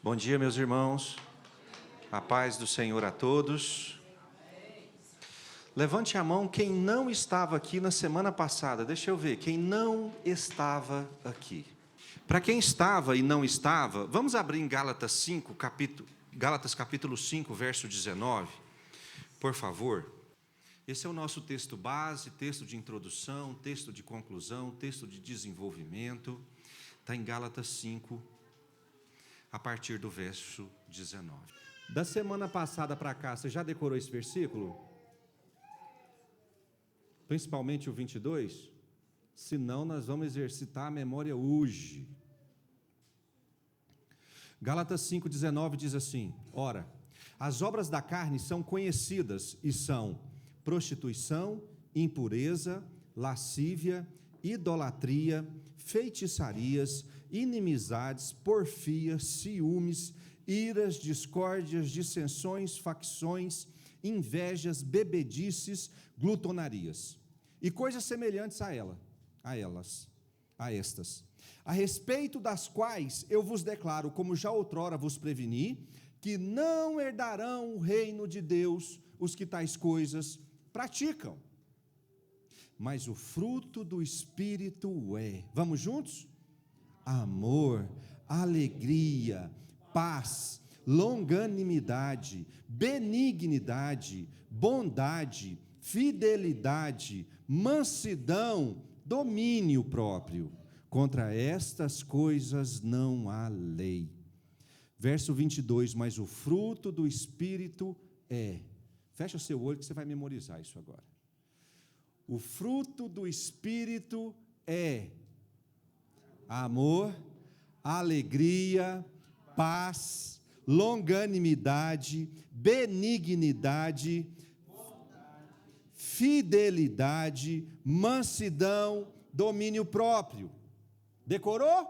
Bom dia, meus irmãos. A paz do Senhor a todos. Levante a mão quem não estava aqui na semana passada. Deixa eu ver, quem não estava aqui. Para quem estava e não estava, vamos abrir em Gálatas capítulo 5, verso 19. Por favor. Esse é o nosso texto base, texto de introdução, texto de conclusão, texto de desenvolvimento. Está em Gálatas 5, a partir do verso 19. Da semana passada para cá, você já decorou esse versículo? Principalmente o 22? Se não, nós vamos exercitar a memória hoje. Gálatas 5,19 diz assim: Ora, as obras da carne são conhecidas e são prostituição, impureza, lascívia, idolatria, feitiçarias, inimizades, porfias, ciúmes, iras, discórdias, dissensões, facções, invejas, bebedices, glutonarias e coisas semelhantes a estas, a respeito das quais eu vos declaro, como já outrora vos preveni, que não herdarão o reino de Deus os que tais coisas praticam. Mas o fruto do Espírito é, vamos juntos? Amor, alegria, paz, longanimidade, benignidade, bondade, fidelidade, mansidão, domínio próprio. Contra estas coisas não há lei. Verso 22, mas o fruto do Espírito é. Fecha seu olho que você vai memorizar isso agora. O fruto do Espírito é amor, alegria, paz, longanimidade, benignidade, fidelidade, mansidão, domínio próprio. Decorou?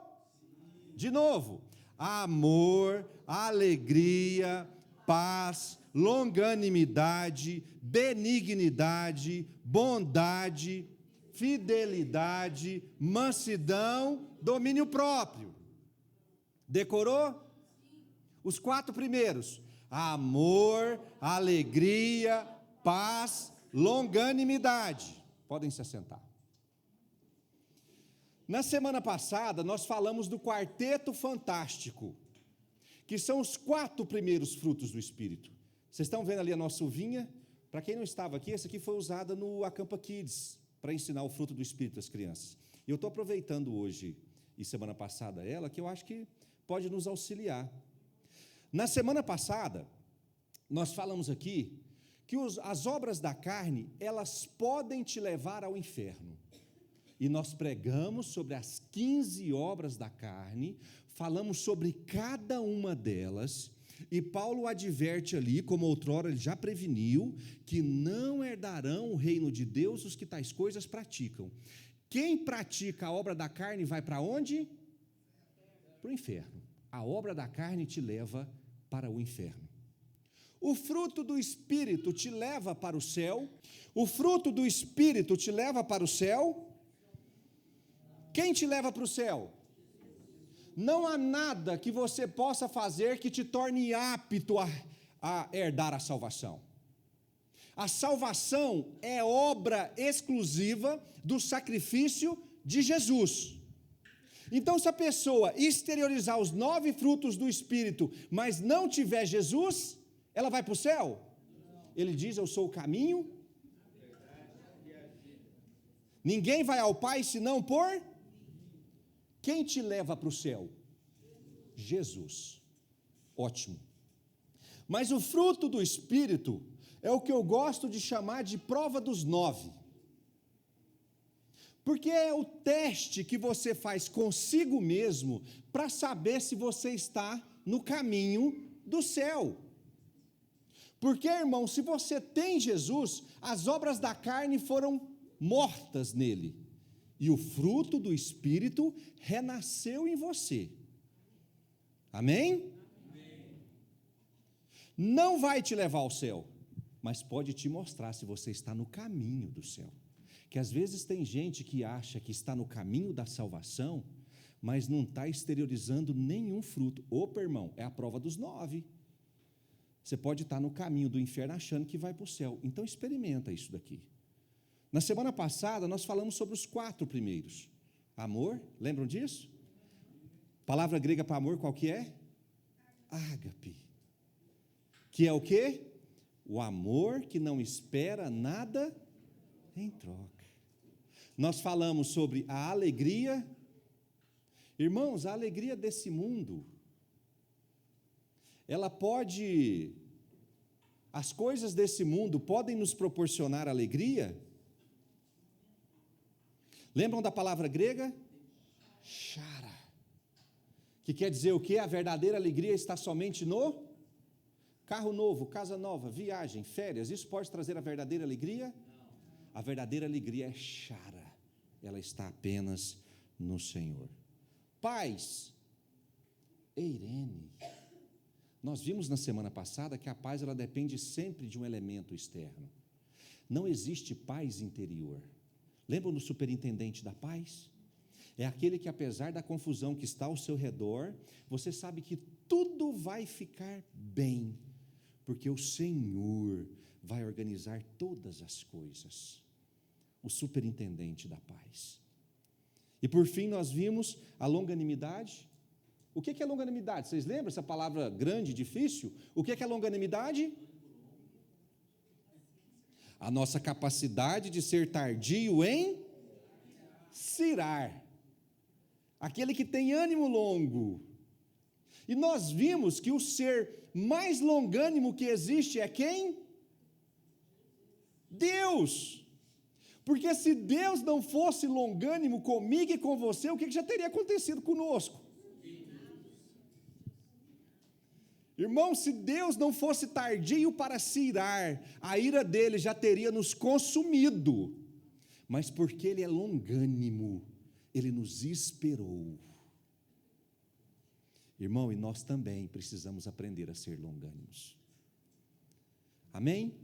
De novo. Amor, alegria, paz, longanimidade, benignidade, bondade, fidelidade, mansidão, domínio próprio. Decorou? Os 4 primeiros: amor, alegria, paz, longanimidade. Podem se assentar. Na semana passada, nós falamos do quarteto fantástico, que são os 4 primeiros frutos do Espírito. Vocês estão vendo ali a nossa uvinha? Para quem não estava aqui, essa aqui foi usada no Acampa Kids, para ensinar o fruto do Espírito às crianças. E eu estou aproveitando hoje, e semana passada ela, que eu acho que pode nos auxiliar. Na semana passada, nós falamos aqui que as obras da carne, elas podem te levar ao inferno. E nós pregamos sobre as 15 obras da carne, falamos sobre cada uma delas, e Paulo adverte ali, como outrora ele já preveniu, que não herdarão o reino de Deus os que tais coisas praticam. Quem pratica a obra da carne vai para onde? Para o inferno. A obra da carne te leva para o inferno. O fruto do Espírito te leva para o céu. O fruto do Espírito te leva para o céu. Quem te leva para o céu? Não há nada que você possa fazer que te torne apto a herdar a salvação. A salvação é obra exclusiva do sacrifício de Jesus. Então, se a pessoa exteriorizar os 9 frutos do Espírito, mas não tiver Jesus, ela vai para o céu? Ele diz: eu sou o caminho. Ninguém vai ao Pai senão por... Quem te leva para o céu? Jesus. Ótimo. Mas o fruto do Espírito é o que eu gosto de chamar de prova dos 9. Porque é o teste que você faz consigo mesmo para saber se você está no caminho do céu. Porque, irmão, se você tem Jesus, as obras da carne foram mortas nele. E o fruto do Espírito renasceu em você. Amém? Amém? Não vai te levar ao céu, mas pode te mostrar se você está no caminho do céu. Que às vezes tem gente que acha que está no caminho da salvação, mas não está exteriorizando nenhum fruto. Opa, irmão, é a prova dos 9. Você pode estar no caminho do inferno achando que vai para o céu. Então experimenta isso daqui. Na semana passada nós falamos sobre os 4 primeiros. Amor, lembram disso? Palavra grega para amor qual que é? Ágape. Que é o quê? O amor que não espera nada em troca. Nós falamos sobre a alegria. Irmãos, a alegria desse mundo, ela pode, as coisas desse mundo podem nos proporcionar alegria. Lembram da palavra grega? Chara. Que quer dizer o quê? A verdadeira alegria está somente no carro novo, casa nova, viagem, férias. Isso pode trazer a verdadeira alegria? Não. A verdadeira alegria é chara. Ela está apenas no Senhor. Paz. Eirene. Nós vimos na semana passada que a paz ela depende sempre de um elemento externo. Não existe paz interior. Lembram do superintendente da paz? É aquele que, apesar da confusão que está ao seu redor, você sabe que tudo vai ficar bem, porque o Senhor vai organizar todas as coisas. O superintendente da paz. E por fim nós vimos a longanimidade. O que é longanimidade? Vocês lembram essa palavra grande, difícil? O que é longanimidade? A nossa capacidade de ser tardio em cirar. Aquele que tem ânimo longo. E nós vimos que o ser mais longânimo que existe é quem? Deus. Porque se Deus não fosse longânimo comigo e com você, o que já teria acontecido conosco? Irmão, se Deus não fosse tardio para se irar, a ira dele já teria nos consumido. Mas porque ele é longânimo, ele nos esperou. Irmão, e nós também precisamos aprender a ser longânimos. Amém?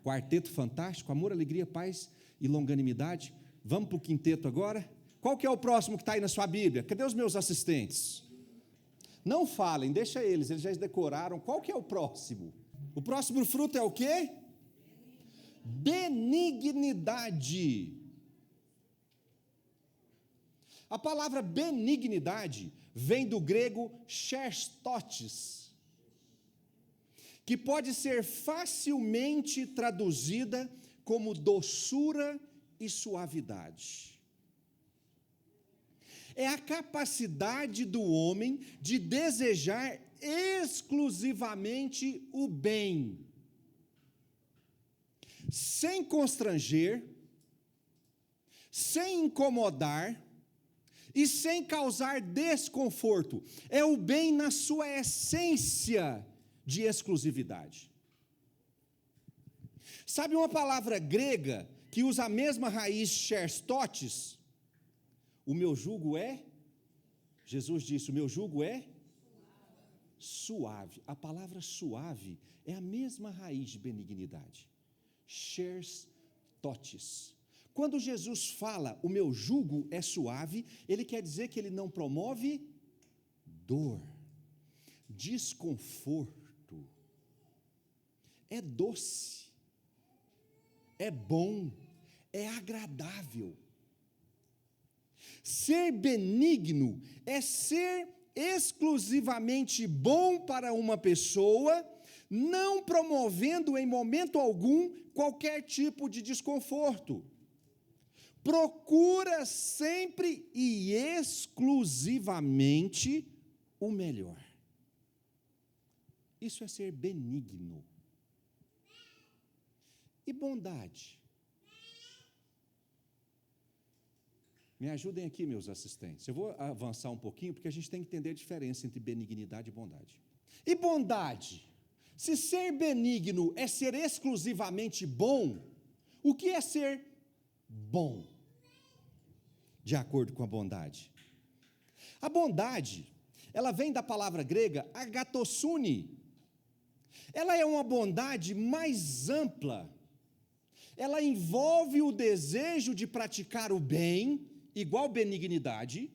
Quarteto fantástico, amor, alegria, paz e longanimidade. Vamos para o quinteto agora? Qual que é o próximo que está aí na sua Bíblia? Cadê os meus assistentes? Não falem, deixa eles já decoraram. Qual que é o próximo? O próximo fruto é o quê? Benignidade. A palavra benignidade vem do grego cherstotes, que pode ser facilmente traduzida como doçura e suavidade. É a capacidade do homem de desejar exclusivamente o bem, sem constranger, sem incomodar e sem causar desconforto. É o bem na sua essência de exclusividade. Sabe uma palavra grega que usa a mesma raiz cherstotes? O meu jugo é, Jesus disse, o meu jugo é suave. A palavra suave é a mesma raiz de benignidade. Cherstotes. Quando Jesus fala, o meu jugo é suave, ele quer dizer que ele não promove dor, desconforto. É doce, é bom, é agradável. Ser benigno é ser exclusivamente bom para uma pessoa, não promovendo em momento algum qualquer tipo de desconforto. Procura sempre e exclusivamente o melhor. Isso é ser benigno. E bondade? Me ajudem aqui, meus assistentes. Eu vou avançar um pouquinho, porque a gente tem que entender a diferença entre benignidade e bondade. E bondade? Se ser benigno é ser exclusivamente bom, o que é ser bom? De acordo com a bondade. A bondade, ela vem da palavra grega agatossune. Ela é uma bondade mais ampla. Ela envolve o desejo de praticar o bem, igual benignidade,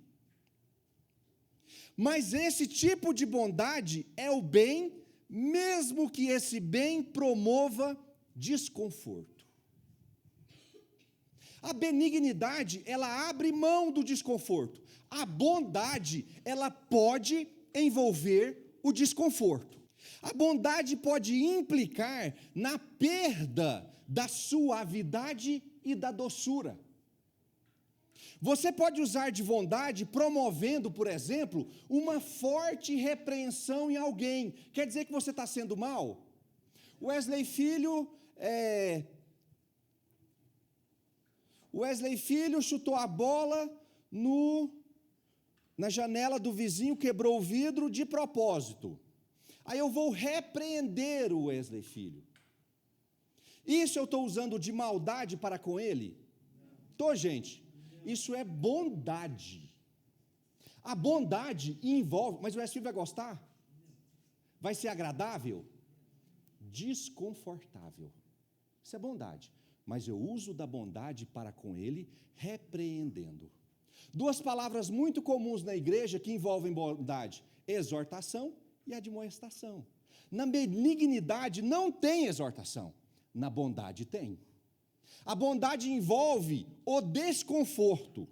Mas esse tipo de bondade é o bem, mesmo que esse bem promova desconforto. A benignidade, ela abre mão do desconforto. A bondade, ela pode envolver o desconforto. A bondade pode implicar na perda da suavidade e da doçura. Você pode usar de bondade promovendo, por exemplo, uma forte repreensão em alguém. Quer dizer que você está sendo mal? Wesley Filho chutou a bola na janela do vizinho, quebrou o vidro de propósito. Aí eu vou repreender o Wesley Filho. Isso eu estou usando de maldade para com ele? Estou, gente. Isso é bondade. A bondade envolve, mas o Wesley Filho vai gostar? Vai ser agradável? Desconfortável. Isso é bondade. Mas eu uso da bondade para com ele, repreendendo. Duas palavras muito comuns na igreja que envolvem bondade: exortação e admoestação. Na benignidade não tem exortação, na bondade tem. A bondade envolve o desconforto.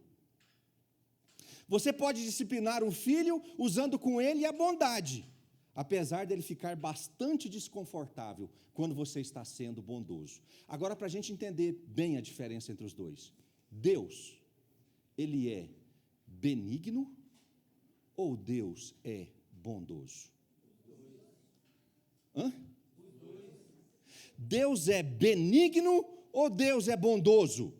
Você pode disciplinar um filho usando com ele a bondade, apesar dele ficar bastante desconfortável quando você está sendo bondoso. Agora, para a gente entender bem a diferença entre os dois: Deus, Ele é benigno ou Deus é bondoso? Hã? Deus é benigno ou Deus é bondoso?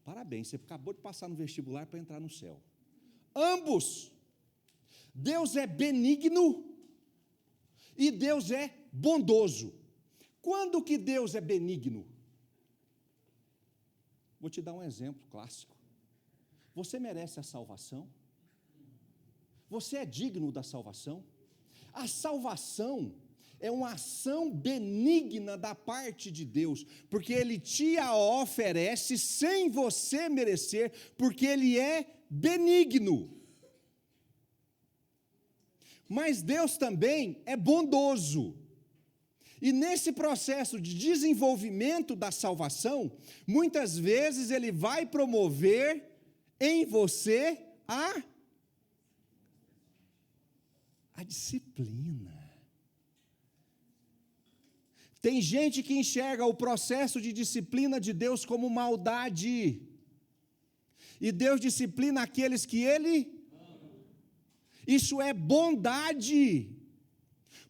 Parabéns, você acabou de passar no vestibular para entrar no céu. Ambos. Deus é benigno e Deus é bondoso. Quando que Deus é benigno? Vou te dar um exemplo clássico. Você merece a salvação? Você é digno da salvação? A salvação é uma ação benigna da parte de Deus, porque Ele te a oferece sem você merecer, porque Ele é benigno. Mas Deus também é bondoso. E nesse processo de desenvolvimento da salvação, muitas vezes Ele vai promover em você a disciplina. Tem gente que enxerga o processo de disciplina de Deus como maldade. E Deus disciplina aqueles que Ele ama. Isso é bondade.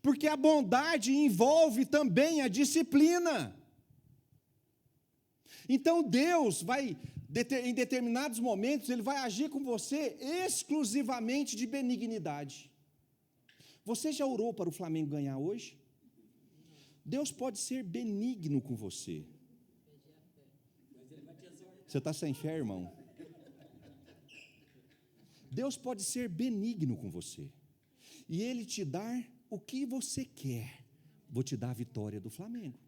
Porque a bondade envolve também a disciplina. Então Deus vai, em determinados momentos, Ele vai agir com você exclusivamente de benignidade. Você já orou para o Flamengo ganhar hoje? Deus pode ser benigno com você. Você está sem fé, irmão? Deus pode ser benigno com você. E Ele te dar o que você quer. Vou te dar a vitória do Flamengo.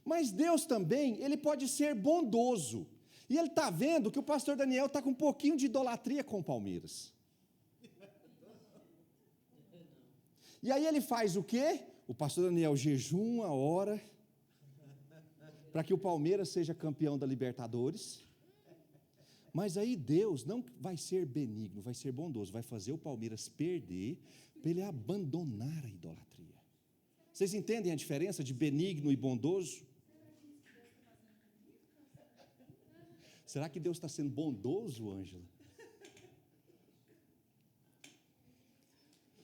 Mas Deus também, Ele pode ser bondoso. E Ele está vendo que o pastor Daniel está com um pouquinho de idolatria com o Palmeiras. E aí Ele faz o quê? O pastor Daniel jejuma, ora, para que o Palmeiras seja campeão da Libertadores. Mas aí Deus não vai ser benigno, vai ser bondoso, vai fazer o Palmeiras perder, para ele abandonar a idolatria. Vocês entendem a diferença de benigno e bondoso? Será que Deus está sendo bondoso, Ângela?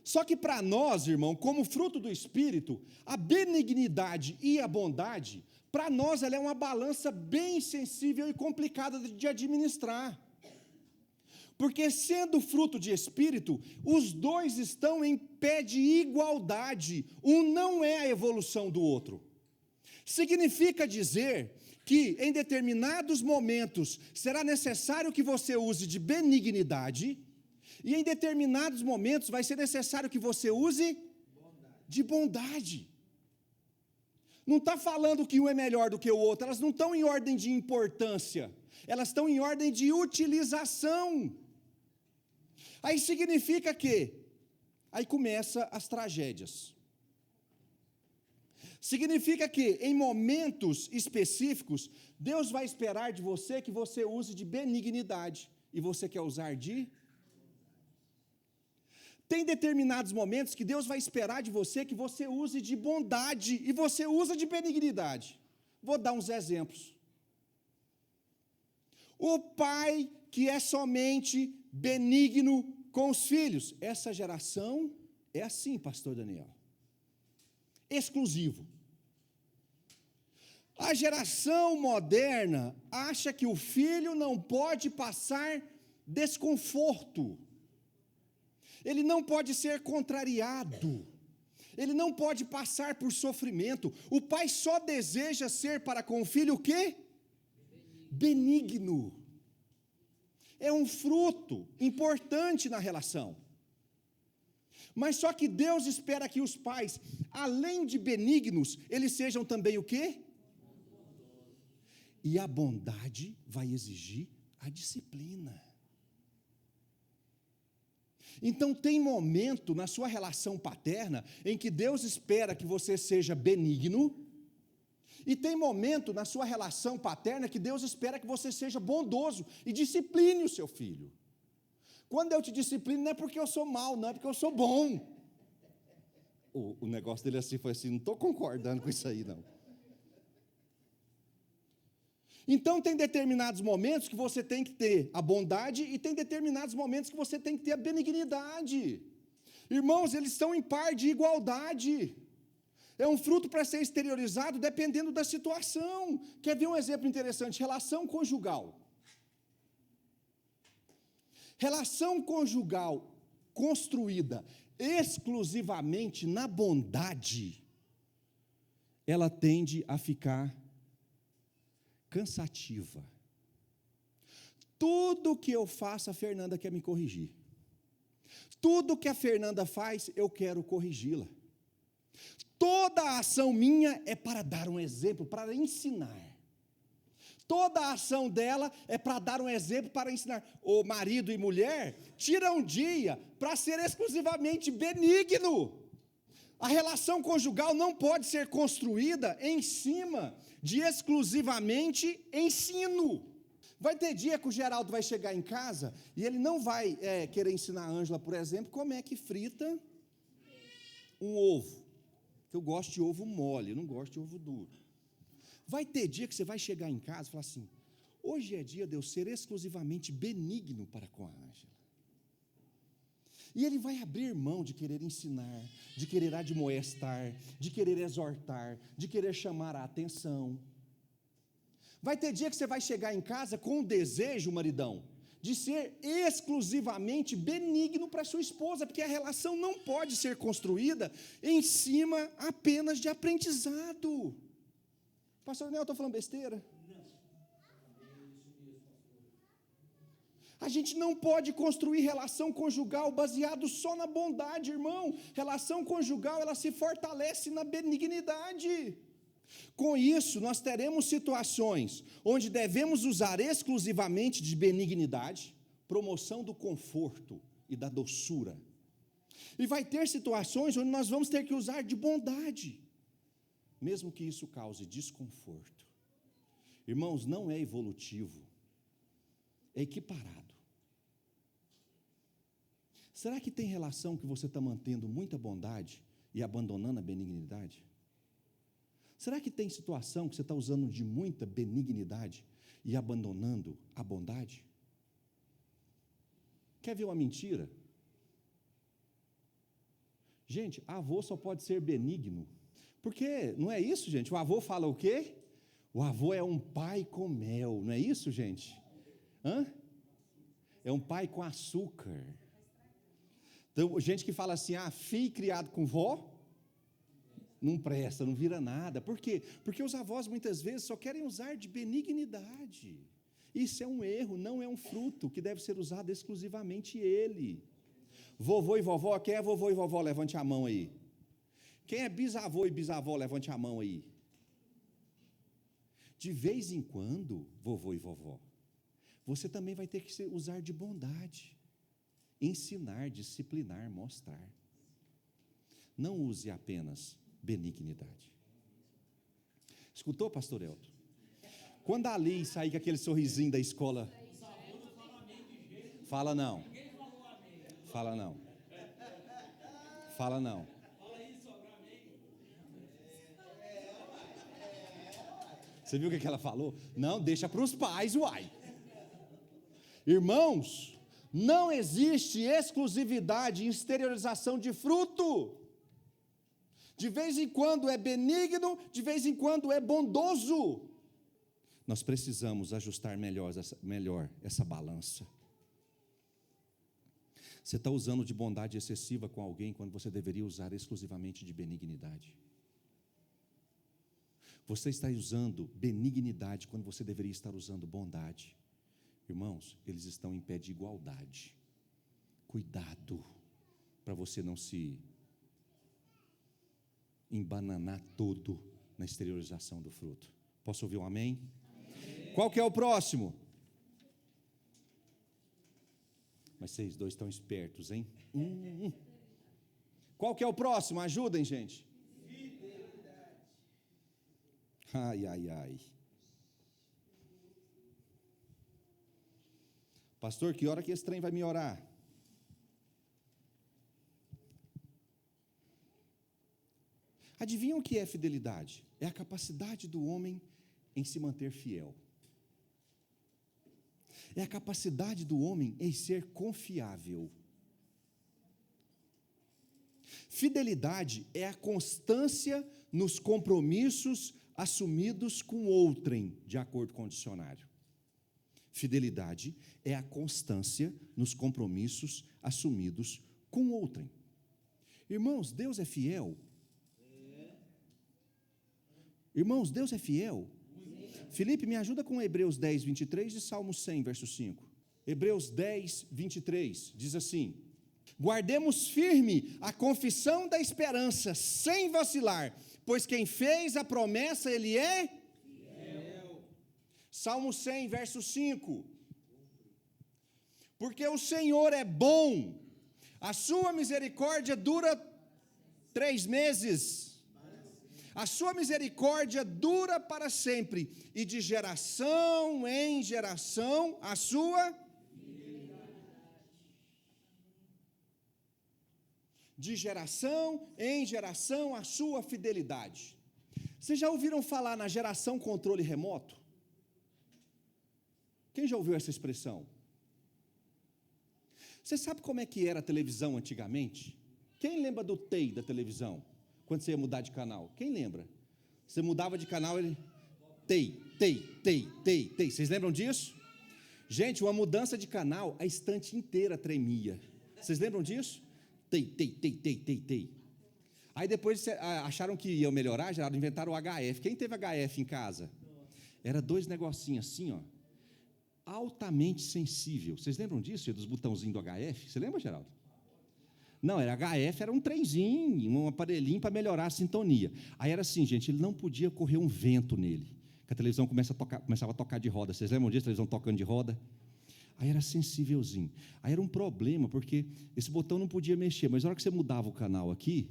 Só que para nós, irmão, como fruto do Espírito, a benignidade e a bondade, para nós ela é uma balança bem sensível e complicada de administrar. Porque sendo fruto de Espírito, os dois estão em pé de igualdade, um não é a evolução do outro. Significa dizer que em determinados momentos será necessário que você use de benignidade, e em determinados momentos vai ser necessário que você use de bondade. Não está falando que um é melhor do que o outro, elas não estão em ordem de importância, elas estão em ordem de utilização. Aí significa que, aí começa as tragédias. Significa que, em momentos específicos, Deus vai esperar de você que você use de benignidade, e você quer usar de... Tem determinados momentos que Deus vai esperar de você que você use de bondade, e você usa de benignidade. Vou dar uns exemplos. O pai que é somente benigno com os filhos. Essa geração é assim, pastor Daniel. Exclusivo. A geração moderna acha que o filho não pode passar desconforto. Ele não pode ser contrariado. Ele não pode passar por sofrimento. O pai só deseja ser para com o filho o quê? Benigno. É um fruto importante na relação. Mas só que Deus espera que os pais, além de benignos, eles sejam também o quê? E a bondade vai exigir a disciplina. Então tem momento na sua relação paterna em que Deus espera que você seja benigno, e tem momento na sua relação paterna que Deus espera que você seja bondoso e discipline o seu filho. Quando eu te disciplino, não é porque eu sou mau, não é porque eu sou bom. O negócio dele assim foi assim, não estou concordando com isso aí não. Então tem determinados momentos que você tem que ter a bondade, e tem determinados momentos que você tem que ter a benignidade. Irmãos, eles estão em par de igualdade. É um fruto para ser exteriorizado dependendo da situação. Quer ver um exemplo interessante? Relação conjugal. Relação conjugal construída exclusivamente na bondade, ela tende a ficar cansativa. Tudo que eu faço, a Fernanda quer me corrigir. Tudo que a Fernanda faz, eu quero corrigi-la. Toda a ação minha é para dar um exemplo, para ensinar. Toda a ação dela é para dar um exemplo, para ensinar. O marido e mulher tira um dia para ser exclusivamente benigno. A relação conjugal não pode ser construída em cima de exclusivamente ensino. Vai ter dia que o Geraldo vai chegar em casa e ele não vai querer ensinar a Ângela, por exemplo, como é que frita um ovo. Eu gosto de ovo mole, eu não gosto de ovo duro. Vai ter dia que você vai chegar em casa e falar assim: hoje é dia de eu ser exclusivamente benigno para com a Ângela. E ele vai abrir mão de querer ensinar, de querer admoestar, de querer exortar, de querer chamar a atenção. Vai ter dia que você vai chegar em casa com o desejo, maridão, de ser exclusivamente benigno para sua esposa, porque a relação não pode ser construída em cima apenas de aprendizado. Pastor Daniel, eu estou falando besteira? A gente não pode construir relação conjugal baseado só na bondade, irmão. Relação conjugal, ela se fortalece na benignidade. Com isso, nós teremos situações onde devemos usar exclusivamente de benignidade, promoção do conforto e da doçura. E vai ter situações onde nós vamos ter que usar de bondade, mesmo que isso cause desconforto. Irmãos, não é evolutivo, é equiparado. Será que tem relação que você está mantendo muita bondade e abandonando a benignidade? Será que tem situação que você está usando de muita benignidade e abandonando a bondade? Quer ver uma mentira? Gente, avô só pode ser benigno, porque não é isso, gente? O avô fala o quê? O avô é um pai com mel, não é isso, gente? É um pai com açúcar. Então, gente que fala assim, filho criado com vó, não presta, não vira nada. Por quê? Porque os avós muitas vezes só querem usar de benignidade. Isso é um erro, não é um fruto que deve ser usado exclusivamente ele. Vovô e vovó, quem é vovô e vovó? Levante a mão aí. Quem é bisavô e bisavó? Levante a mão aí. De vez em quando, vovô e vovó, você também vai ter que usar de bondade. ensinar, disciplinar, mostrar. Não use apenas benignidade. Escutou, pastor Elton? Quando a Liz sair com aquele sorrisinho da escola, fala não. Fala não. Fala não. Você viu o que ela falou? Não, deixa para os pais, uai. Irmãos, não existe exclusividade em exteriorização de fruto. De vez em quando é benigno, de vez em quando é bondoso. Nós precisamos ajustar melhor essa balança. Você está usando de bondade excessiva com alguém quando você deveria usar exclusivamente de benignidade. Você está usando benignidade quando você deveria estar usando bondade. Irmãos, eles estão em pé de igualdade. Cuidado para você não se embananar todo na exteriorização do fruto. Posso ouvir um amém? Amém. Qual que é o próximo? Mas vocês dois estão espertos, hein? Qual que é o próximo? Ajudem, gente. Ai, ai, ai. Pastor, que hora que esse trem vai me orar? Adivinham o que é fidelidade? É a capacidade do homem em se manter fiel. É a capacidade do homem em ser confiável. Fidelidade é a constância nos compromissos assumidos com outrem, de acordo com o dicionário. Fidelidade é a constância nos compromissos assumidos com outrem. Irmãos, Deus é fiel? Irmãos, Deus é fiel? Felipe, me ajuda com Hebreus 10, 23 e Salmo 100, verso 5. Hebreus 10, 23, diz assim: guardemos firme a confissão da esperança, sem vacilar, pois quem fez a promessa, ele é fiel. Salmo 100, verso 5. Porque o Senhor é bom, a sua misericórdia dura 3 meses. A sua misericórdia dura para sempre, e de geração em geração a sua de geração em geração a sua fidelidade. Vocês já ouviram falar na geração controle remoto? Quem já ouviu essa expressão? Você sabe como é que era a televisão antigamente? Quem lembra do TEI da televisão? Quando você ia mudar de canal, quem lembra? Você mudava de canal, ele... TEI. Vocês lembram disso? Gente, uma mudança de canal, a estante inteira tremia. Vocês lembram disso? TEI. Aí depois acharam que iam melhorar, já inventaram o HF. Quem teve HF em casa? Era 2 negocinhos assim, ó, altamente sensível. Vocês lembram disso? Dos botãozinhos do HF? Você lembra, Geraldo? Não, era HF, era um trenzinho, um aparelhinho para melhorar a sintonia. Aí era assim, gente, ele não podia correr um vento nele, que a televisão começava a tocar de roda. Vocês lembram disso, a televisão tocando de roda? Aí era sensívelzinho. Aí era um problema, porque esse botão não podia mexer, mas na hora que você mudava o canal aqui,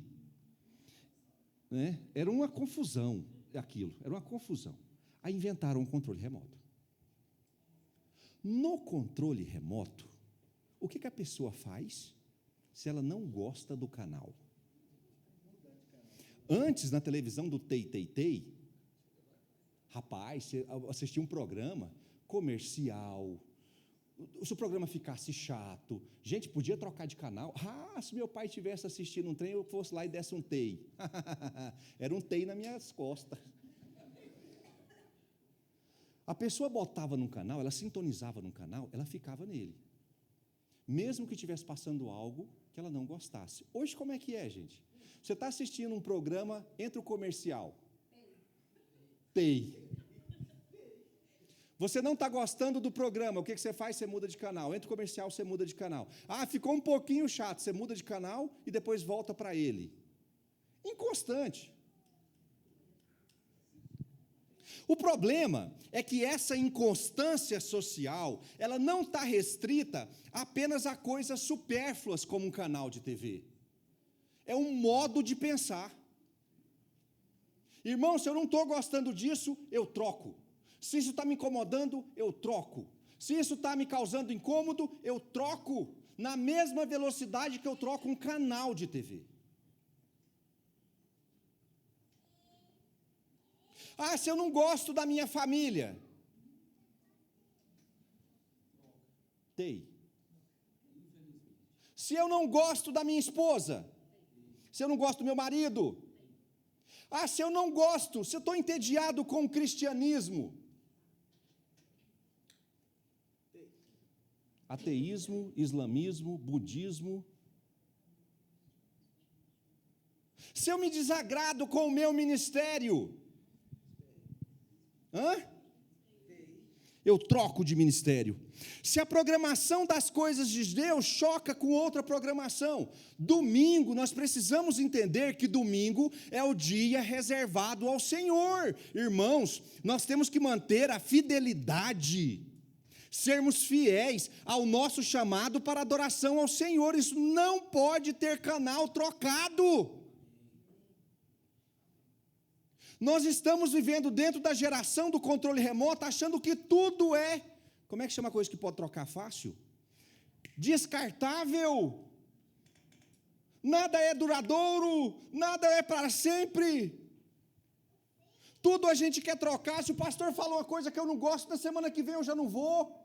né, era uma confusão aquilo, era uma confusão. Aí inventaram um controle remoto. No controle remoto, o que a pessoa faz se ela não gosta do canal? Antes, na televisão do TEI, rapaz, você assistia um programa comercial, se o programa ficasse chato, gente, podia trocar de canal. Se meu pai estivesse assistindo um trem, eu fosse lá e desse um TEI. Era um TEI nas minhas costas. A pessoa botava num canal, ela sintonizava num canal, ela ficava nele, mesmo que estivesse passando algo que ela não gostasse. Hoje como é que é, gente? Você está assistindo um programa, entra o comercial, TEI. Você não está gostando do programa, o que você faz? Você muda de canal. Entra o comercial, você muda de canal. Ficou um pouquinho chato, você muda de canal e depois volta para ele. Inconstante. O problema é que essa inconstância social, ela não está restrita apenas a coisas supérfluas como um canal de TV. É um modo de pensar. Irmão, se eu não estou gostando disso, eu troco. Se isso está me incomodando, eu troco. Se isso está me causando incômodo, eu troco. Na mesma velocidade que eu troco um canal de TV. Ah, se eu não gosto da minha família. Se eu não gosto da minha esposa. Se eu não gosto do meu marido. Ah, se eu não gosto, se eu estou entediado com o cristianismo. Ateísmo, islamismo, budismo. Se eu me desagrado com o meu ministério. Eu troco de ministério. Se a programação das coisas de Deus choca com outra programação, domingo, nós precisamos entender que domingo é o dia reservado ao Senhor. Irmãos, nós temos que manter a fidelidade, sermos fiéis ao nosso chamado para adoração ao Senhor. Isso não pode ter canal trocado. Nós estamos vivendo dentro da geração do controle remoto, achando que tudo é, como é que chama a coisa que pode trocar fácil? Descartável. Nada é duradouro, nada é para sempre. Tudo a gente quer trocar. Se o pastor falou uma coisa que eu não gosto, na semana que vem eu já não vou.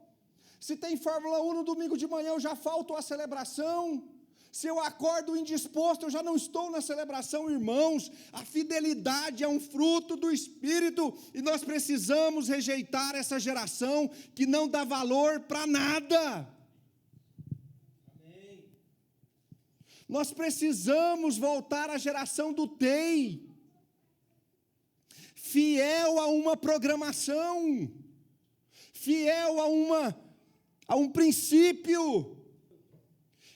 Se tem Fórmula 1 no domingo de manhã, eu já falto à celebração. Se eu acordo indisposto, eu já não estou na celebração. Irmãos, a fidelidade é um fruto do Espírito, e nós precisamos rejeitar essa geração que não dá valor para nada. Amém. Nós precisamos voltar à geração do TEI, fiel a uma programação, fiel a um princípio.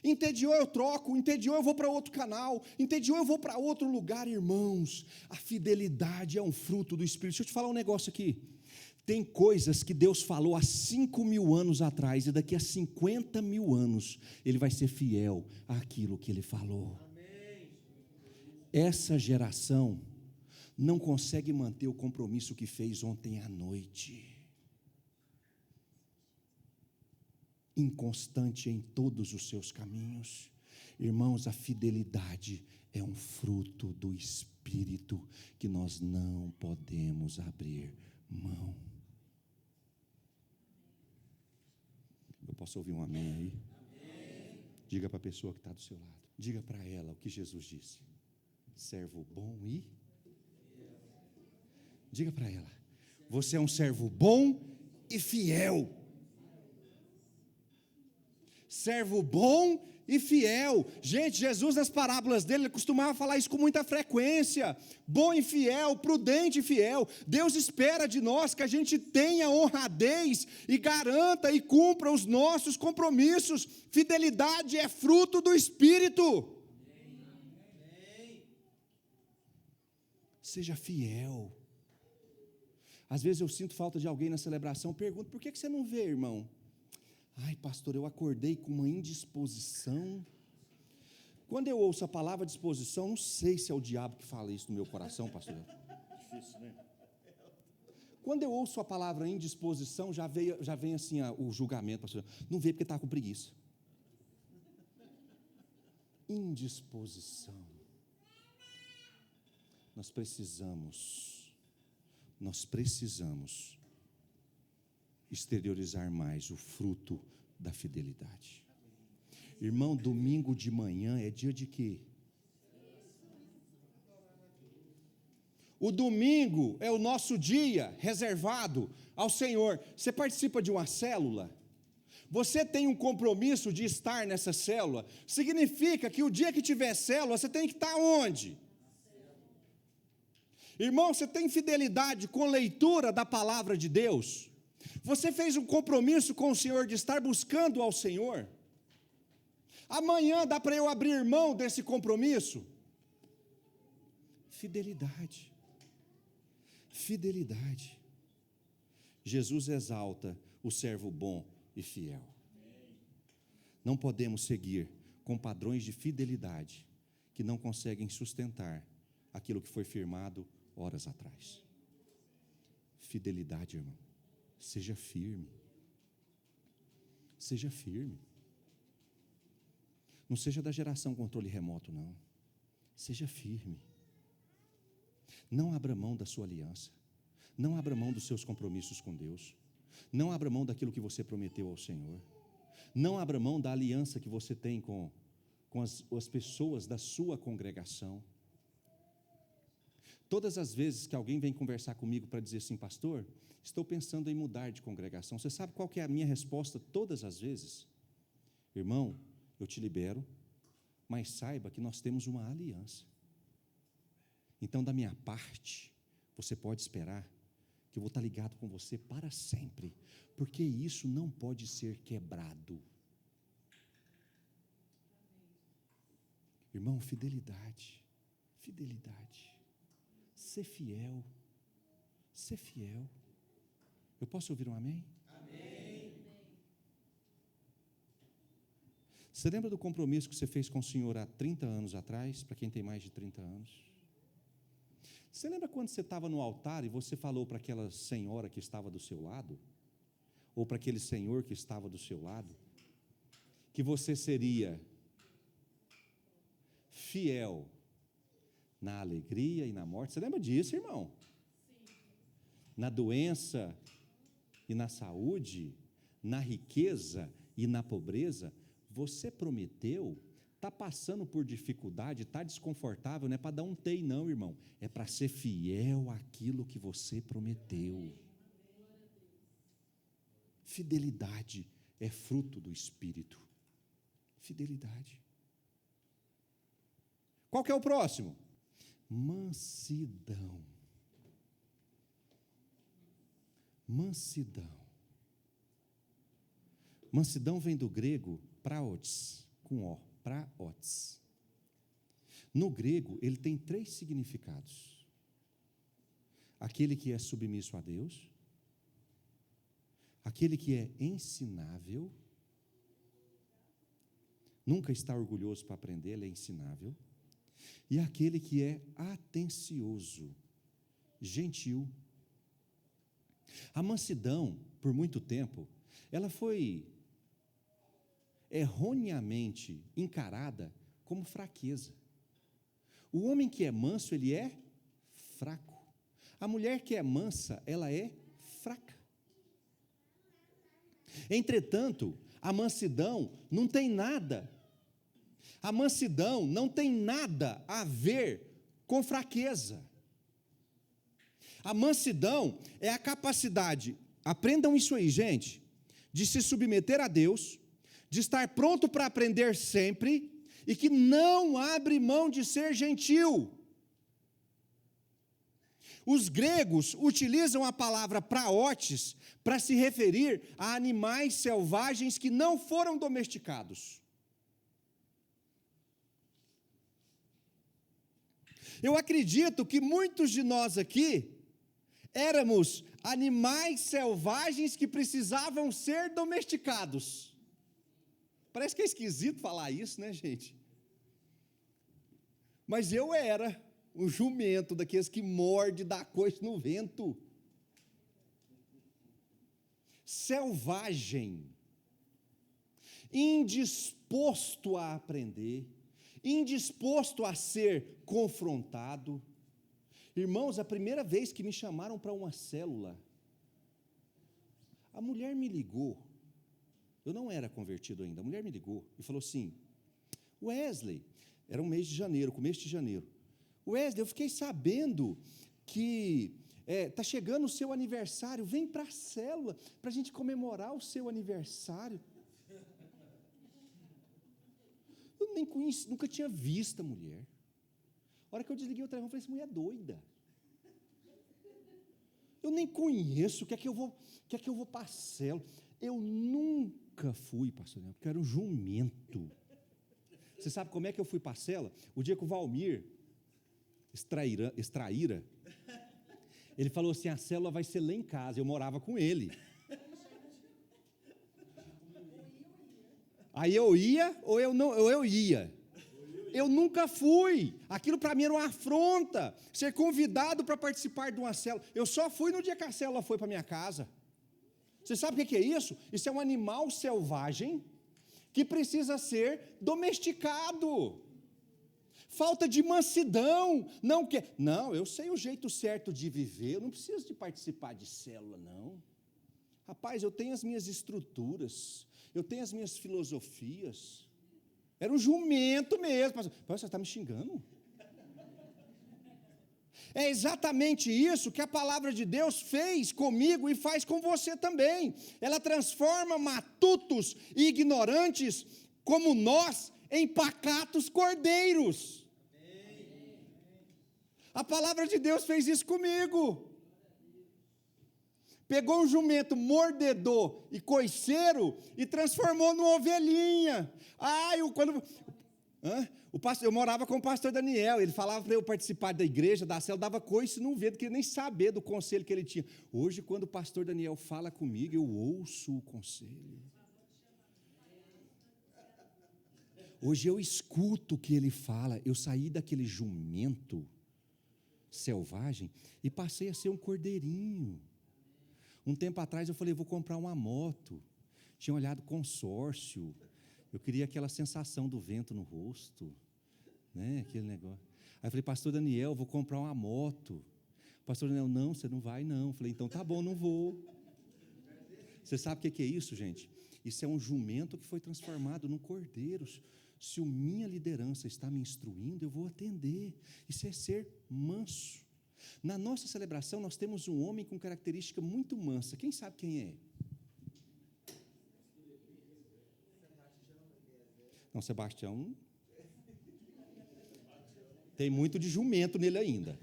Entediou, eu troco. Entediou, eu vou para outro canal. Entediou, eu vou para outro lugar. Irmãos, a fidelidade é um fruto do Espírito. Deixa eu te falar um negócio aqui. Tem coisas que Deus falou há 5.000 anos atrás, e daqui a 50.000 anos Ele vai ser fiel àquilo que Ele falou. Amém. Essa geração não consegue manter o compromisso que fez ontem à noite. Inconstante em todos os seus caminhos. Irmãos, a fidelidade é um fruto do Espírito que nós não podemos abrir mão. Eu posso ouvir um amém aí? Amém. Diga para a pessoa que está do seu lado, diga para ela o que Jesus disse: servo bom e diga para ela, você é um servo bom e fiel. Servo bom e fiel. Gente, Jesus nas parábolas dele, ele costumava falar isso com muita frequência. Bom e fiel, prudente e fiel. Deus espera de nós que a gente tenha honradez e garanta e cumpra os nossos compromissos. Fidelidade é fruto do Espírito. Seja fiel. Às vezes eu sinto falta de alguém na celebração, pergunto, por que você não vê, irmão? Ai, pastor, eu acordei com uma indisposição. Quando eu ouço a palavra disposição, não sei se é o diabo que fala isso no meu coração, pastor. Difícil, né? Quando eu ouço a palavra indisposição, já vem assim o julgamento, pastor. Não veio porque está com preguiça. Indisposição. Nós precisamos exteriorizar mais o fruto da fidelidade. Irmão, domingo de manhã é dia de quê? O domingo é o nosso dia reservado ao Senhor. Você participa de uma célula? Você tem um compromisso de estar nessa célula? Significa que o dia que tiver célula, você tem que estar onde? Irmão, você tem fidelidade com a leitura da palavra de Deus? Você fez um compromisso com o Senhor de estar buscando ao Senhor? Amanhã dá para eu abrir mão desse compromisso? Fidelidade. Fidelidade. Jesus exalta o servo bom e fiel. Não podemos seguir com padrões de fidelidade que não conseguem sustentar aquilo que foi firmado horas atrás. Fidelidade, irmão. Seja firme. Seja firme. Não seja da geração controle remoto, não. Seja firme. Não abra mão da sua aliança. Não abra mão dos seus compromissos com Deus. Não abra mão daquilo que você prometeu ao Senhor. Não abra mão da aliança que você tem com as pessoas da sua congregação. Todas as vezes que alguém vem conversar comigo para dizer assim, pastor, estou pensando em mudar de congregação. Você sabe qual que é a minha resposta todas as vezes? Irmão, eu te libero, mas saiba que nós temos uma aliança. Então, da minha parte, você pode esperar que eu vou estar ligado com você para sempre, porque isso não pode ser quebrado. Irmão, fidelidade, fidelidade, ser fiel, ser fiel. Eu posso ouvir um amém? Amém. Você lembra do compromisso que você fez com o Senhor há 30 anos atrás, para quem tem mais de 30 anos? Você lembra quando você estava no altar e você falou para aquela senhora que estava do seu lado, ou para aquele senhor que estava do seu lado, que você seria fiel na alegria e na morte? Você lembra disso, irmão? Sim. Na doença e na saúde, na riqueza e na pobreza, você prometeu. Está passando por dificuldade, está desconfortável, não é para dar um tei não, irmão, é para ser fiel àquilo que você prometeu. Fidelidade é fruto do Espírito. Fidelidade. Qual que é o próximo? Mansidão. Mansidão. Mansidão vem do grego praotes, com O. Praotes. No grego, ele tem 3 significados. Aquele que é submisso a Deus, aquele que é ensinável, nunca está orgulhoso para aprender, ele é ensinável, e aquele que é atencioso, gentil. A mansidão, por muito tempo, ela foi erroneamente encarada como fraqueza. O homem que é manso, ele é fraco. A mulher que é mansa, ela é fraca. Entretanto, a mansidão não tem nada. A mansidão não tem nada a ver com fraqueza. A mansidão é a capacidade, aprendam isso aí, gente, de se submeter a Deus, de estar pronto para aprender sempre e que não abre mão de ser gentil. Os gregos utilizam a palavra praotes para se referir a animais selvagens que não foram domesticados. Eu acredito que muitos de nós aqui éramos animais selvagens que precisavam ser domesticados. Parece que é esquisito falar isso, né, gente? Mas eu era um jumento daqueles que morde, dá coice no vento. Selvagem, indisposto a aprender, indisposto a ser confrontado. Irmãos, a primeira vez que me chamaram para uma célula, a mulher me ligou. Eu não era convertido ainda. A mulher me ligou e falou assim: Wesley, era um mês de janeiro, começo de janeiro. Wesley, eu fiquei sabendo que está chegando o seu aniversário, vem para a célula, para a gente comemorar o seu aniversário. Eu nem conheci, nunca tinha visto a mulher. A hora que eu desliguei o telefone, eu falei, essa mulher é doida. Eu nem conheço, quer que eu vou para a célula? Eu nunca fui, pastor, porque eu era um jumento. Você sabe como é que eu fui para a célula? O dia que o Valmir extraíra, Ele falou assim, a célula vai ser lá em casa, eu morava com ele. Aí eu ia ou eu ia. Eu nunca fui. Aquilo para mim era uma afronta. Ser convidado para participar de uma célula. Eu só fui no dia que a célula foi para minha casa. Você sabe o que é isso? Isso é um animal selvagem que precisa ser domesticado. Falta de mansidão. Não, eu sei o jeito certo de viver. Eu não preciso de participar de célula, não. Rapaz, eu tenho as minhas estruturas. Eu tenho as minhas filosofias. Era um jumento mesmo. Pastor, você está me xingando? É exatamente isso que a palavra de Deus fez comigo e faz com você também. Ela transforma matutos e ignorantes como nós em pacatos cordeiros. A palavra de Deus fez isso comigo. Pegou um jumento mordedor e coiceiro e transformou numa ovelhinha. Eu morava com o pastor Daniel, ele falava para eu participar da igreja, da célula, dava coice no vento, queria nem saber do conselho que ele tinha. Hoje, quando o pastor Daniel fala comigo, eu ouço o conselho. Hoje eu escuto o que ele fala. Eu saí daquele jumento selvagem e passei a ser um cordeirinho. Um tempo atrás eu falei, vou comprar uma moto. Tinha olhado consórcio. Eu queria aquela sensação do vento no rosto, né? Aquele negócio. Aí eu falei, pastor Daniel, vou comprar uma moto. Pastor Daniel, não, você não vai não. Eu falei, então tá bom, não vou. Você sabe o que é isso, gente? Isso é um jumento que foi transformado num cordeiro. Se a minha liderança está me instruindo, eu vou atender. Isso é ser manso. Na nossa celebração, nós temos um homem com característica muito mansa. Quem sabe quem é? Não, Sebastião, tem muito de jumento nele ainda.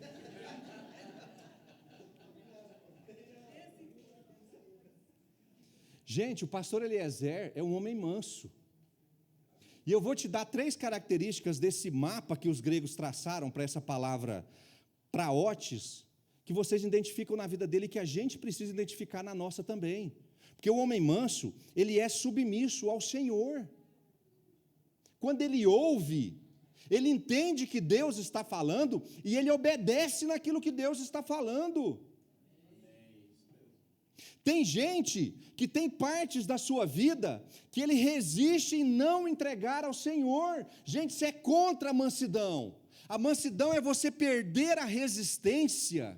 Gente, o pastor Eliezer é um homem manso. E eu vou te dar 3 características desse mapa que os gregos traçaram para essa palavra praotes, que vocês identificam na vida dele e que a gente precisa identificar na nossa também. Porque o homem manso, ele é submisso ao Senhor. Quando ele ouve, ele entende que Deus está falando e ele obedece naquilo que Deus está falando. Tem gente que tem partes da sua vida que ele resiste em não entregar ao Senhor. Gente, isso é contra a mansidão. A mansidão é você perder a resistência.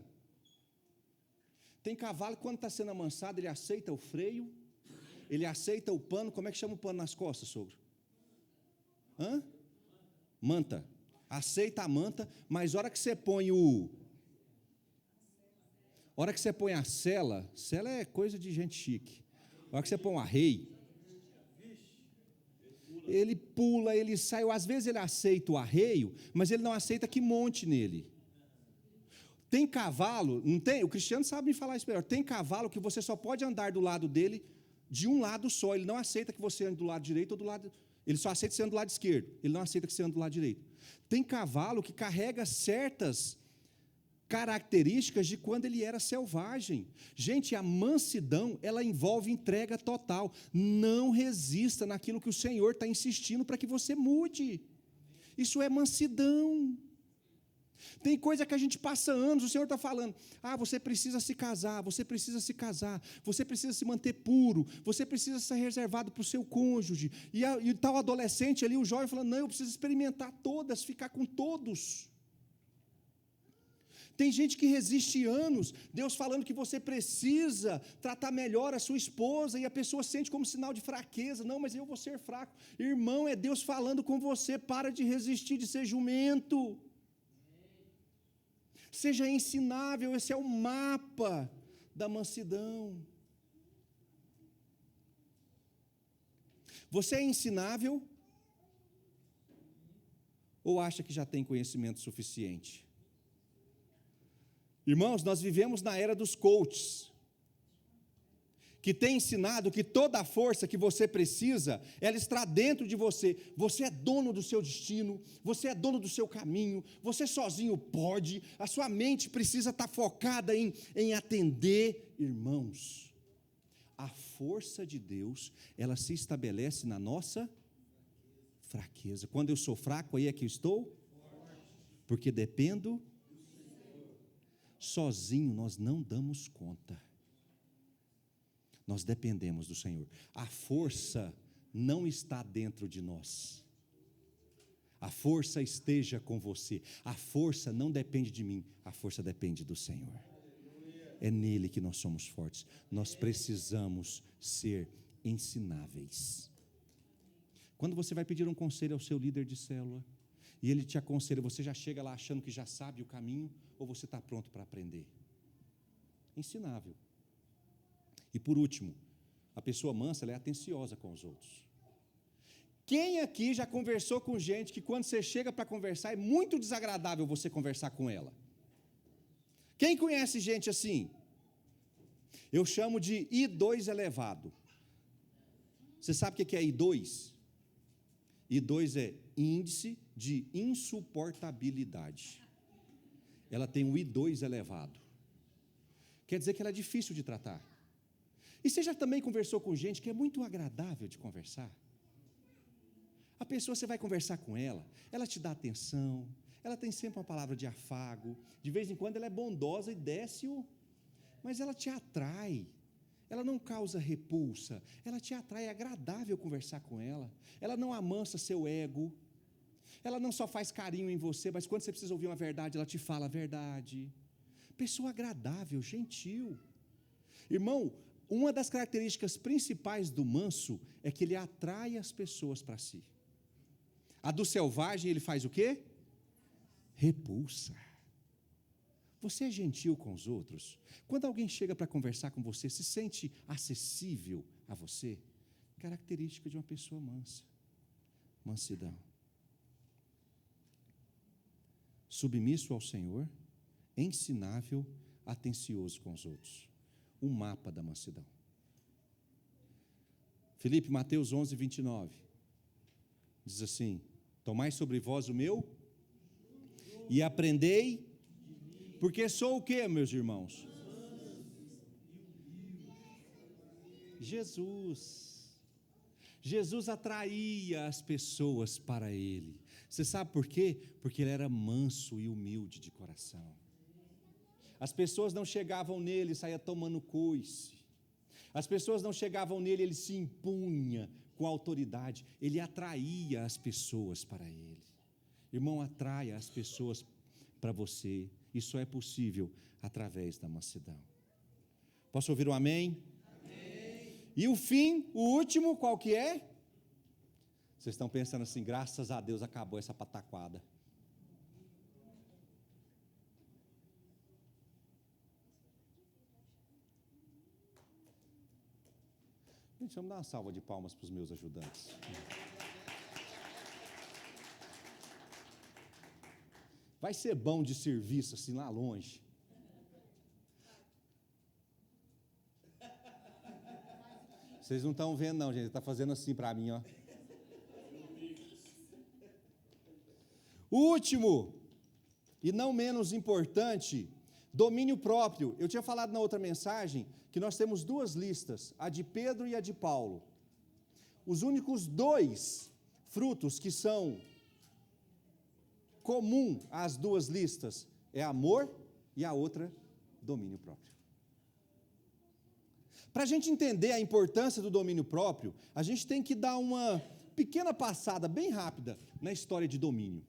Tem cavalo que quando está sendo amansado, ele aceita o freio, ele aceita o pano. Como é que chama o pano nas costas, sogro? Manta. Aceita a manta, mas a hora que você põe a sela é coisa de gente chique. A hora que você põe o arreio, ele pula, ele sai. Às vezes ele aceita o arreio, mas ele não aceita que monte nele. Tem cavalo, não tem? O Cristiano sabe me falar isso melhor. Tem cavalo que você só pode andar do lado dele de um lado só. Ele não aceita que você ande do lado direito ou do lado. Ele só aceita que você ande do lado esquerdo. Ele não aceita que você ande do lado direito. Tem cavalo que carrega certas características de quando ele era selvagem. Gente, a mansidão, ela envolve entrega total. Não resista naquilo que o Senhor está insistindo para que você mude. Isso é mansidão. Tem coisa que a gente passa anos, o Senhor está falando, você precisa se casar, você precisa se casar, você precisa se manter puro, você precisa ser reservado para o seu cônjuge, e tal adolescente ali, o jovem falando, não, eu preciso experimentar todas, ficar com todos. Tem gente que resiste anos, Deus falando que você precisa tratar melhor a sua esposa, e a pessoa sente como sinal de fraqueza, não, mas eu vou ser fraco. Irmão, é Deus falando com você, para de resistir, de ser jumento. Seja ensinável, esse é o mapa da mansidão. Você é ensinável? Ou acha que já tem conhecimento suficiente? Irmãos, nós vivemos na era dos coaches. que tem ensinado que toda a força que você precisa, ela está dentro de você. Você é dono do seu destino, você é dono do seu caminho, você sozinho pode, a sua mente precisa estar focada em atender. Irmãos, a força de Deus, ela se estabelece na nossa fraqueza. Quando eu sou fraco, aí é que eu estou? Porque dependo. Sozinho nós não damos conta. Nós dependemos do Senhor. A força não está dentro de nós. A força esteja com você. A força não depende de mim. A força depende do Senhor. É nele que nós somos fortes. Nós precisamos ser ensináveis. Quando você vai pedir um conselho ao seu líder de célula, e ele te aconselha, você já chega lá achando que já sabe o caminho, ou você está pronto para aprender? Ensinável. E por último, a pessoa mansa, ela é atenciosa com os outros. Quem aqui já conversou com gente que quando você chega para conversar, é muito desagradável você conversar com ela? Quem conhece gente assim? Eu chamo de I2 elevado. Você sabe o que é I2? I2 é índice de insuportabilidade. Ela tem um I2 elevado. Quer dizer que ela é difícil de tratar. E você já também conversou com gente que é muito agradável de conversar? A pessoa, você vai conversar com ela, ela te dá atenção, ela tem sempre uma palavra de afago, de vez em quando ela é bondosa e desce mas ela te atrai, ela não causa repulsa, ela te atrai, é agradável conversar com ela não amansa seu ego, ela não só faz carinho em você, mas quando você precisa ouvir uma verdade, ela te fala a verdade. Pessoa agradável, gentil. Irmão, uma das características principais do manso é que ele atrai as pessoas para si. A do selvagem, ele faz o quê? Repulsa. Você é gentil com os outros? Quando alguém chega para conversar com você, se sente acessível a você? Característica de uma pessoa mansa. Mansidão. Submisso ao Senhor, ensinável, atencioso com os outros. O mapa da mansidão. Filipe, Mateus 11, 29. Diz assim: tomai sobre vós o meu e aprendei, porque sou o que, meus irmãos? Jesus atraía as pessoas para Ele. Você sabe por quê? Porque Ele era manso e humilde de coração. As pessoas não chegavam nele e saía tomando coice. As pessoas não chegavam nele, ele se impunha com autoridade. Ele atraía as pessoas para ele. Irmão, atraia as pessoas para você. Isso é possível através da mansidão. Posso ouvir um amém? Amém. E o fim, o último, qual que é? Vocês estão pensando assim, graças a Deus acabou essa pataquada. Gente, vamos dar uma salva de palmas para os meus ajudantes. Vai ser bom de serviço assim lá longe. Vocês não estão vendo não, gente, ele está fazendo assim para mim, ó. O último, e não menos importante, domínio próprio. Eu tinha falado na outra mensagem que nós temos duas listas, a de Pedro e a de Paulo. Os únicos dois frutos que são comum às duas listas é amor e a outra, domínio próprio. Para a gente entender a importância do domínio próprio, a gente tem que dar uma pequena passada bem rápida na história de domínio.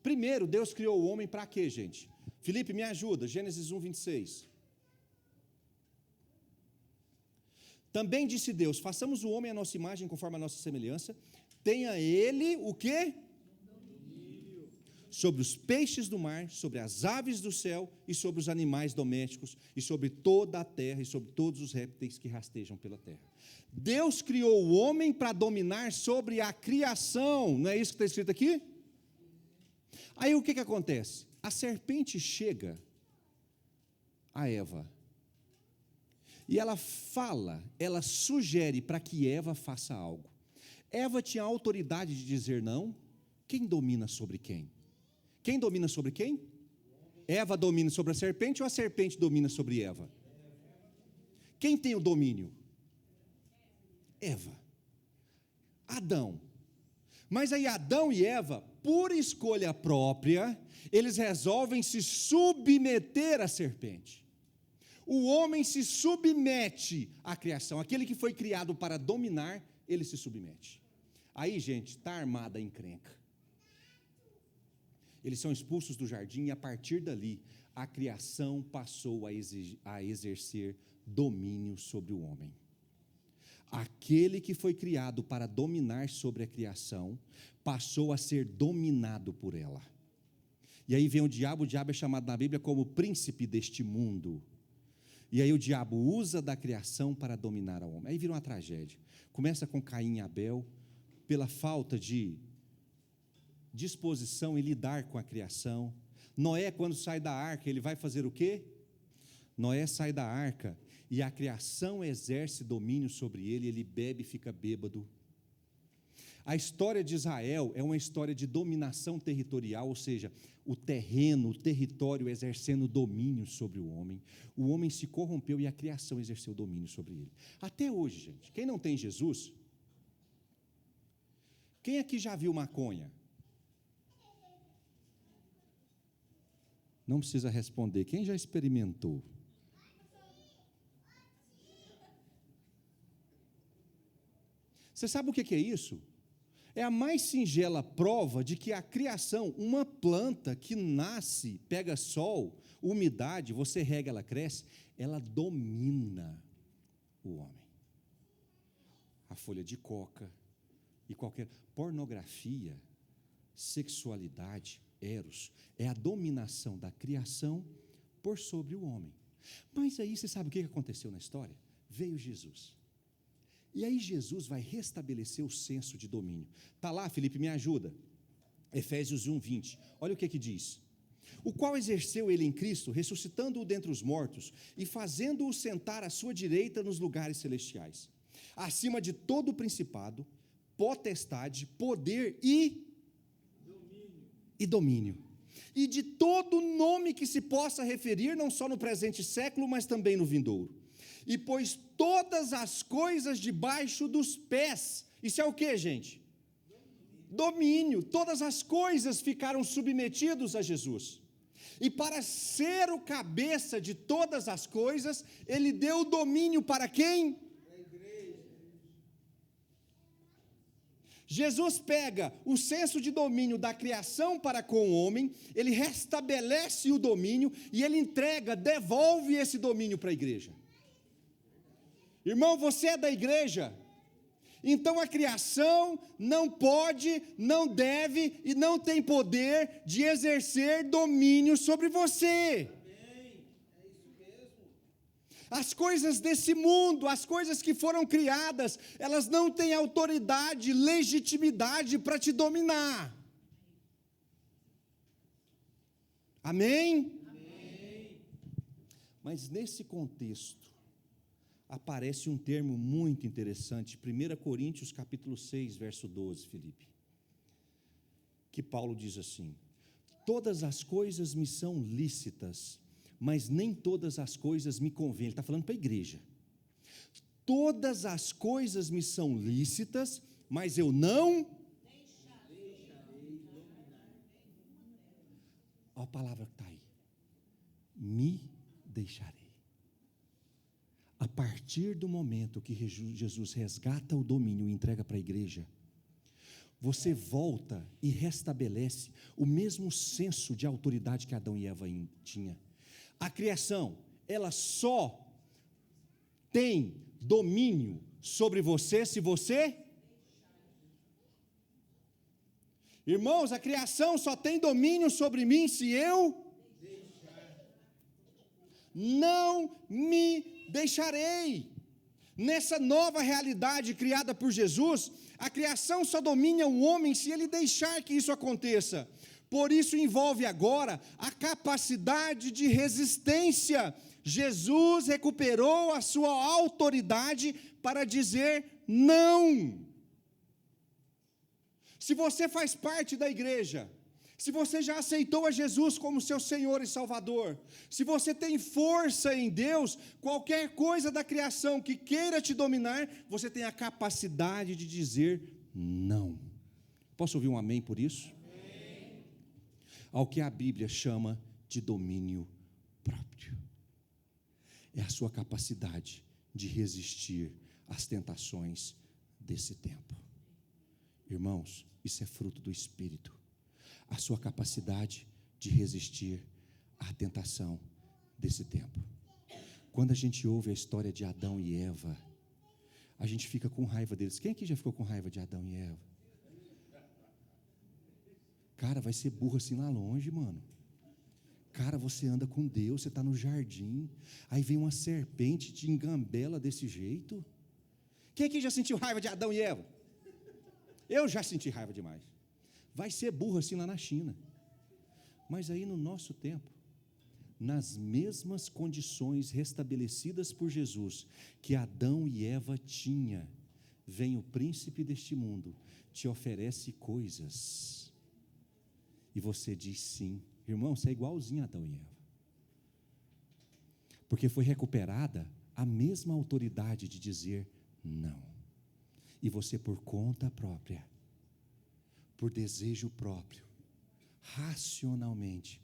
Primeiro, Deus criou o homem para quê, gente? Felipe, me ajuda, Gênesis 1, 26. Também disse Deus, façamos o homem à nossa imagem, conforme a nossa semelhança, tenha ele o quê? Domínio. Sobre os peixes do mar, sobre as aves do céu, e sobre os animais domésticos, e sobre toda a terra, e sobre todos os répteis que rastejam pela terra. Deus criou o homem para dominar sobre a criação, não é isso que está escrito aqui? Aí o que acontece? A serpente chega a Eva E ela fala, ela sugere para que Eva faça algo. Eva tinha autoridade de dizer não. Quem domina sobre quem? Quem domina sobre quem? Eva domina sobre a serpente ou a serpente domina sobre Eva? Quem tem o domínio? Eva. Adão. Mas aí Adão e Eva, por escolha própria, eles resolvem se submeter à serpente. O homem se submete à criação. Aquele que foi criado para dominar, ele se submete. Aí, gente, está armada a encrenca. Eles são expulsos do jardim e a partir dali, a criação passou a exercer domínio sobre o homem. Aquele que foi criado para dominar sobre a criação, passou a ser dominado por ela. E aí vem o diabo é chamado na Bíblia como príncipe deste mundo. E aí o diabo usa da criação para dominar o homem. Aí vira uma tragédia. Começa com Caim e Abel, pela falta de disposição em lidar com a criação. Noé, quando sai da arca, ele vai fazer o quê? Noé sai da arca e a criação exerce domínio sobre ele, ele bebe e fica bêbado. A história de Israel é uma história de dominação territorial, ou seja, o terreno, o território exercendo domínio sobre o homem. O homem se corrompeu e a criação exerceu domínio sobre ele. Até hoje, gente, quem não tem Jesus, quem aqui já viu maconha? Não precisa responder, quem já experimentou? Você sabe o que é isso? É a mais singela prova de que a criação, uma planta que nasce, pega sol, umidade, você rega, ela cresce, ela domina o homem. A folha de coca e qualquer pornografia, sexualidade, eros, é a dominação da criação por sobre o homem. Mas aí você sabe o que aconteceu na história? Veio Jesus. E aí Jesus vai restabelecer o senso de domínio. Está lá, Felipe, me ajuda. Efésios 1:20. Olha o que diz. O qual exerceu ele em Cristo, ressuscitando-o dentre os mortos e fazendo-o sentar à sua direita nos lugares celestiais, acima de todo principado, potestade, poder e domínio. E de todo nome que se possa referir, não só no presente século, mas também no vindouro. E pôs todas as coisas debaixo dos pés. Isso é o que, gente? Domínio. Todas as coisas ficaram submetidas a Jesus. E para ser o cabeça de todas as coisas, ele deu domínio para quem? A igreja. Jesus pega o senso de domínio da criação para com o homem, ele restabelece o domínio e ele entrega, devolve esse domínio para a igreja. Irmão, você é da igreja, então a criação não pode, não deve e não tem poder de exercer domínio sobre você. Amém. É isso mesmo. As coisas desse mundo, as coisas que foram criadas, elas não têm autoridade, legitimidade para te dominar. Amém? Amém. Mas nesse contexto, aparece um termo muito interessante, 1 Coríntios capítulo 6, verso 12, Felipe, que Paulo diz assim: todas as coisas me são lícitas, mas nem todas as coisas me convêm. Ele está falando para a igreja. Todas as coisas me são lícitas, mas eu não deixarei dominar. Olha a palavra que está aí, me deixarei. A partir do momento que Jesus resgata o domínio e entrega para a igreja, você volta e restabelece o mesmo senso de autoridade que Adão e Eva tinham. A criação, ela só tem domínio sobre você se você... Irmãos, a criação só tem domínio sobre mim se eu... não me deixarei. Nessa nova realidade criada por Jesus, a criação só domina o homem se ele deixar que isso aconteça. Por isso envolve agora a capacidade de resistência. Jesus recuperou a sua autoridade para dizer não. Se você faz parte da igreja, se você já aceitou a Jesus como seu Senhor e Salvador, se você tem força em Deus, qualquer coisa da criação que queira te dominar, você tem a capacidade de dizer não. Posso ouvir um amém por isso? Amém. Ao que a Bíblia chama de domínio próprio. É a sua capacidade de resistir às tentações desse tempo. Irmãos, isso é fruto do Espírito. A sua capacidade de resistir à tentação desse tempo. Quando a gente ouve a história de Adão e Eva, a gente fica com raiva deles. Quem aqui já ficou com raiva de Adão e Eva? Cara, vai ser burro assim lá longe, mano. Cara, você anda com Deus, você está no jardim, aí vem uma serpente te engambela desse jeito. Quem aqui já sentiu raiva de Adão e Eva? Eu já senti raiva demais. Vai ser burro assim lá na China. Mas aí no nosso tempo, nas mesmas condições restabelecidas por Jesus que Adão e Eva tinham, vem o príncipe deste mundo, te oferece coisas, e você diz sim. Irmão, você é igualzinho a Adão e Eva, porque foi recuperada a mesma autoridade de dizer não, e você por conta própria, por desejo próprio, racionalmente,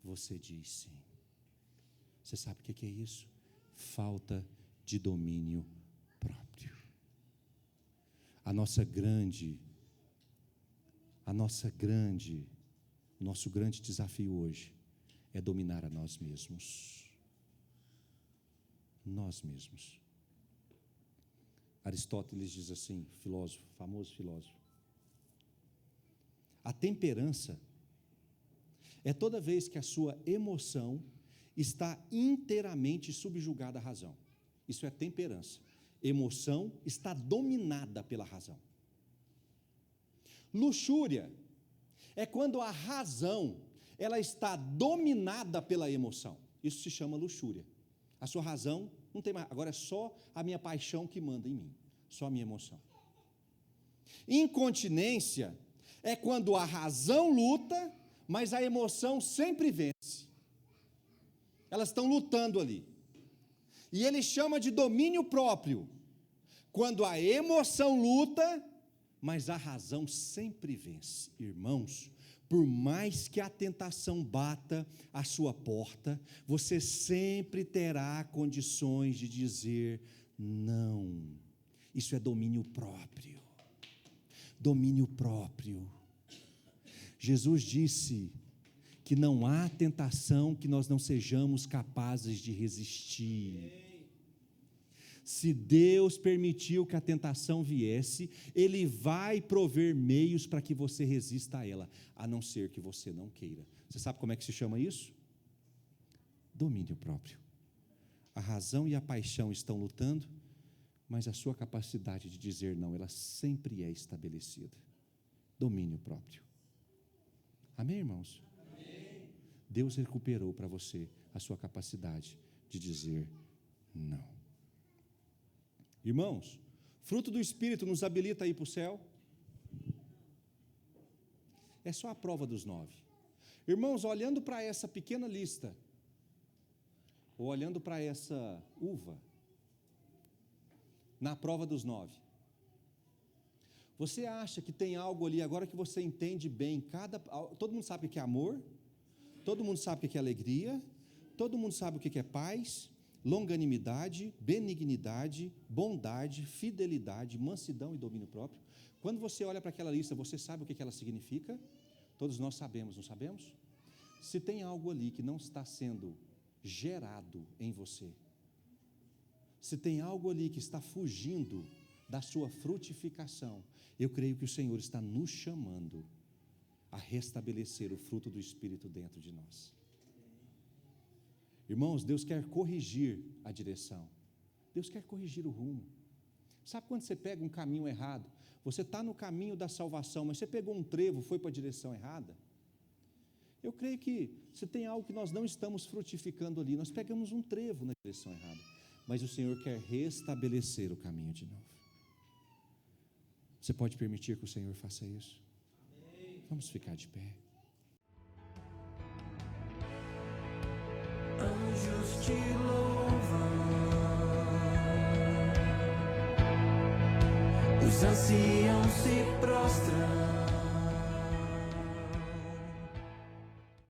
você diz sim. Você sabe o que é isso? Falta de domínio próprio. Nosso grande desafio hoje é dominar a nós mesmos. Nós mesmos. Aristóteles diz assim, filósofo, famoso filósofo: a temperança é toda vez que a sua emoção está inteiramente subjugada à razão. Isso é temperança. Emoção está dominada pela razão. Luxúria é quando a razão ela está dominada pela emoção. Isso se chama luxúria. A sua razão não tem mais, agora é só a minha paixão que manda em mim, só a minha emoção. Incontinência é quando a razão luta, mas a emoção sempre vence. Elas estão lutando ali. E ele chama de domínio próprio, quando a emoção luta, mas a razão sempre vence. Irmãos, por mais que a tentação bata à sua porta, você sempre terá condições de dizer não. Isso é domínio próprio. Domínio próprio. Jesus disse que não há tentação que nós não sejamos capazes de resistir. Se Deus permitiu que a tentação viesse, Ele vai prover meios para que você resista a ela, a não ser que você não queira. Você sabe como é que se chama isso? Domínio próprio. A razão e a paixão estão lutando, mas a sua capacidade de dizer não, ela sempre é estabelecida. Domínio próprio. Amém, irmãos? Amém. Deus recuperou para você a sua capacidade de dizer não. Irmãos, fruto do Espírito nos habilita a ir para o céu? É só a prova dos 9. Irmãos, olhando para essa pequena lista, ou olhando para essa uva, na prova dos 9, você acha que tem algo ali, agora que você entende bem, todo mundo sabe o que é amor, todo mundo sabe o que é alegria, todo mundo sabe o que é paz, longanimidade, benignidade, bondade, fidelidade, mansidão e domínio próprio. Quando você olha para aquela lista, você sabe o que ela significa? Todos nós sabemos, não sabemos? Se tem algo ali que não está sendo gerado em você, se tem algo ali que está fugindo da sua frutificação, eu creio que o Senhor está nos chamando a restabelecer o fruto do Espírito dentro de nós. Irmãos, Deus quer corrigir a direção, Deus quer corrigir o rumo. Sabe quando você pega um caminho errado? Você está no caminho da salvação, mas você pegou um trevo, foi para a direção errada? Eu creio que se tem algo que nós não estamos frutificando ali, nós pegamos um trevo na direção errada, mas o Senhor quer restabelecer o caminho de novo. Você pode permitir que o Senhor faça isso? Vamos ficar de pé. Anjos te louvam, os anciãos se prostram.